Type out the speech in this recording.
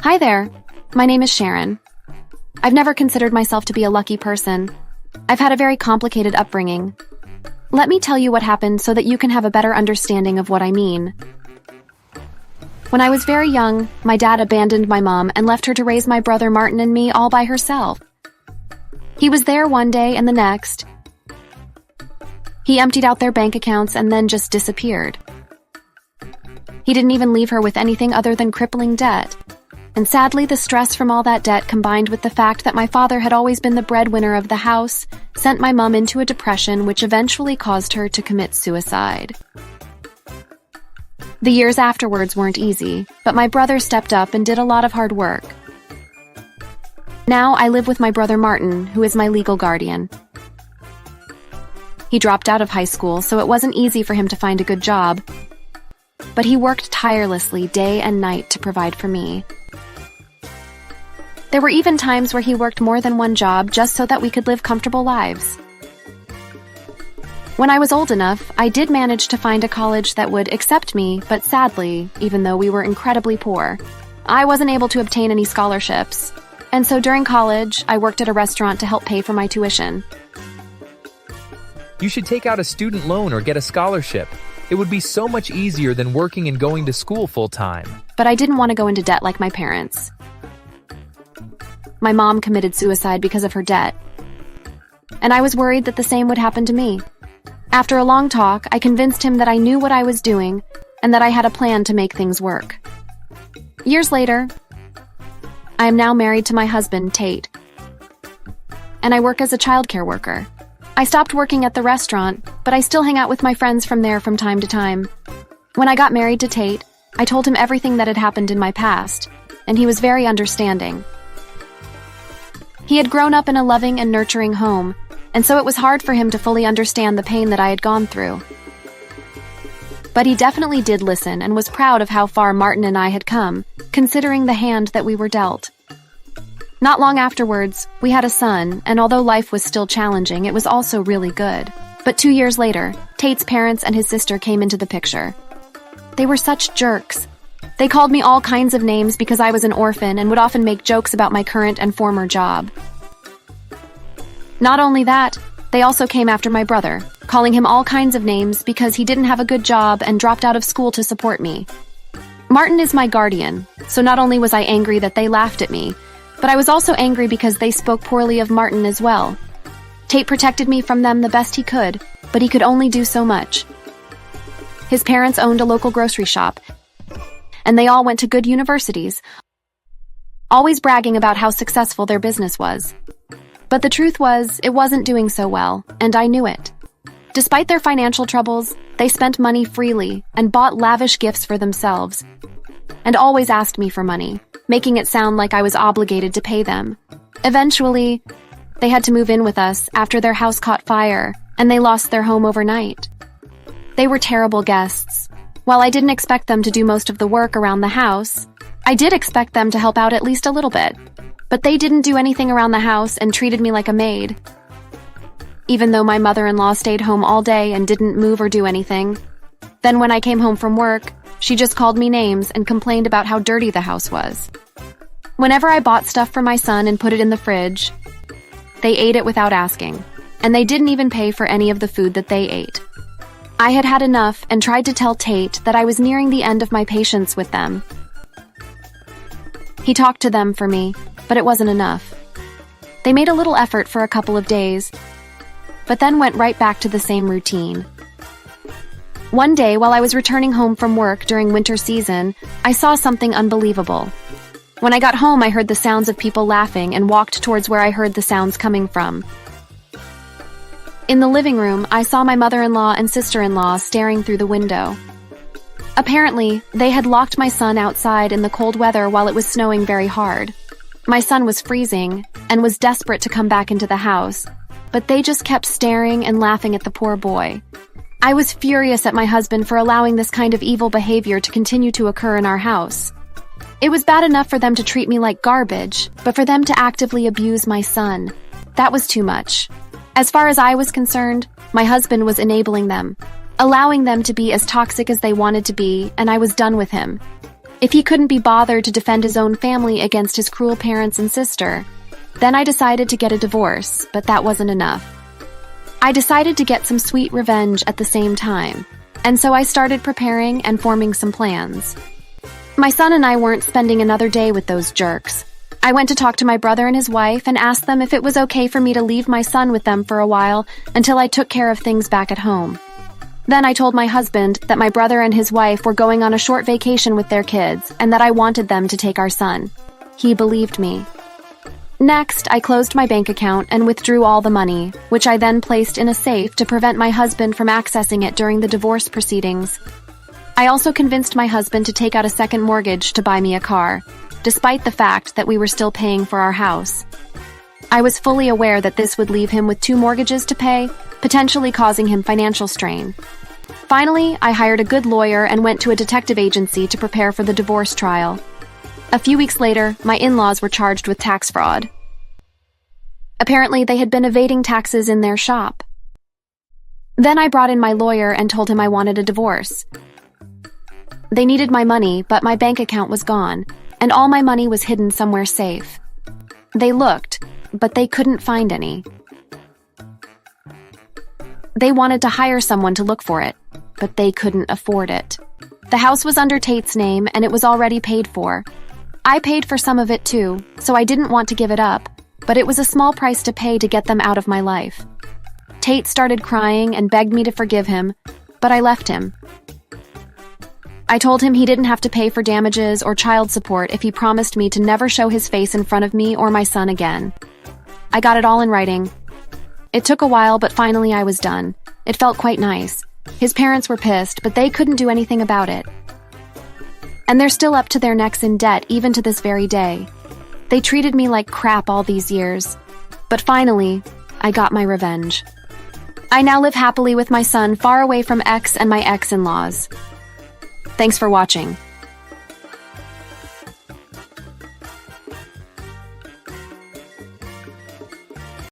Hi there. My name is Sharon. I've never considered myself to be a lucky person. I've had a very complicated upbringing. Let me tell you what happened so that you can have a better understanding of what I mean. When I was very young, my dad abandoned my mom and left her to raise my brother Martin and me all by herself. He was there one day and the next. He emptied out their bank accounts and then just disappeared. He didn't even leave her with anything other than crippling debt. And sadly, the stress from all that debt combined with the fact that my father had always been the breadwinner of the house sent my mom into a depression which eventually caused her to commit suicide. The years afterwards weren't easy, but my brother stepped up and did a lot of hard work. Now I live with my brother Martin, who is my legal guardian. He dropped out of high school, so it wasn't easy for him to find a good job, but he worked tirelessly day and night to provide for me. There were even times where he worked more than one job just so that we could live comfortable lives. When I was old enough, I did manage to find a college that would accept me, but sadly, even though we were incredibly poor, I wasn't able to obtain any scholarships. And so during college, I worked at a restaurant to help pay for my tuition. You should take out a student loan or get a scholarship. It would be so much easier than working and going to school full-time. But I didn't want to go into debt like my parents. My mom committed suicide because of her debt, and I was worried that the same would happen to me. After a long talk, I convinced him that I knew what I was doing and that I had a plan to make things work. Years later, I am now married to my husband, Tate, and I work as a childcare worker. I stopped working at the restaurant, but I still hang out with my friends from there from time to time. When I got married to Tate, I told him everything that had happened in my past, and he was very understanding. He had grown up in a loving and nurturing home, and so it was hard for him to fully understand the pain that I had gone through. But he definitely did listen and was proud of how far Martin and I had come, considering the hand that we were dealt. Not long afterwards, we had a son, and although life was still challenging, it was also really good. But 2 years later, Tate's parents and his sister came into the picture. They were such jerks. They called me all kinds of names because I was an orphan and would often make jokes about my current and former job. Not only that, they also came after my brother, calling him all kinds of names because he didn't have a good job and dropped out of school to support me. Martin is my guardian, so not only was I angry that they laughed at me, but I was also angry because they spoke poorly of Martin as well. Tate protected me from them the best he could, but he could only do so much. His parents owned a local grocery shop, and they all went to good universities, always bragging about how successful their business was. But the truth was, it wasn't doing so well, and I knew it. Despite their financial troubles, they spent money freely and bought lavish gifts for themselves, and always asked me for money, making it sound like I was obligated to pay them. Eventually, they had to move in with us after their house caught fire, and they lost their home overnight. They were terrible guests. While I didn't expect them to do most of the work around the house, I did expect them to help out at least a little bit. But they didn't do anything around the house and treated me like a maid. Even though my mother-in-law stayed home all day and didn't move or do anything. Then when I came home from work, she just called me names and complained about how dirty the house was. Whenever I bought stuff for my son and put it in the fridge, they ate it without asking, and they didn't even pay for any of the food that they ate. I had had enough and tried to tell Tate that I was nearing the end of my patience with them. He talked to them for me, but it wasn't enough. They made a little effort for a couple of days, but then went right back to the same routine. One day, while I was returning home from work during winter season, I saw something unbelievable. When I got home, I heard the sounds of people laughing and walked towards where I heard the sounds coming from. In the living room, I saw my mother-in-law and sister-in-law staring through the window. Apparently, they had locked my son outside in the cold weather while it was snowing very hard. My son was freezing and was desperate to come back into the house, but they just kept staring and laughing at the poor boy. I was furious at my husband for allowing this kind of evil behavior to continue to occur in our house. It was bad enough for them to treat me like garbage, but for them to actively abuse my son, that was too much. As far as I was concerned, my husband was enabling them, allowing them to be as toxic as they wanted to be, and I was done with him. if he couldn't be bothered to defend his own family against his cruel parents and sister. Then I decided to get a divorce, but that wasn't enough. I decided to get some sweet revenge at the same time, and so I started preparing and forming some plans. My son and I weren't spending another day with those jerks. I went to talk to my brother and his wife and asked them if it was okay for me to leave my son with them for a while until I took care of things back at home. Then I told my husband that my brother and his wife were going on a short vacation with their kids and that I wanted them to take our son. He believed me. Next, I closed my bank account and withdrew all the money, which I then placed in a safe to prevent my husband from accessing it during the divorce proceedings. I also convinced my husband to take out a second mortgage to buy me a car, despite the fact that we were still paying for our house. I was fully aware that this would leave him with 2 mortgages to pay, potentially causing him financial strain. Finally, I hired a good lawyer and went to a detective agency to prepare for the divorce trial. A few weeks later, my in-laws were charged with tax fraud. Apparently, they had been evading taxes in their shop. Then I brought in my lawyer and told him I wanted a divorce. They needed my money, but my bank account was gone, and all my money was hidden somewhere safe. They looked, but they couldn't find any. They wanted to hire someone to look for it, but they couldn't afford it. The house was under Tate's name, and it was already paid for. I paid for some of it too, so I didn't want to give it up, but it was a small price to pay to get them out of my life. Tate started crying and begged me to forgive him, but I left him. I told him he didn't have to pay for damages or child support if he promised me to never show his face in front of me or my son again. I got it all in writing. It took a while, but finally I was done. It felt quite nice. His parents were pissed, but they couldn't do anything about it. And they're still up to their necks in debt even to this very day. They treated me like crap all these years. But finally, I got my revenge. I now live happily with my son far away from ex and my ex-in-laws. Thanks for watching.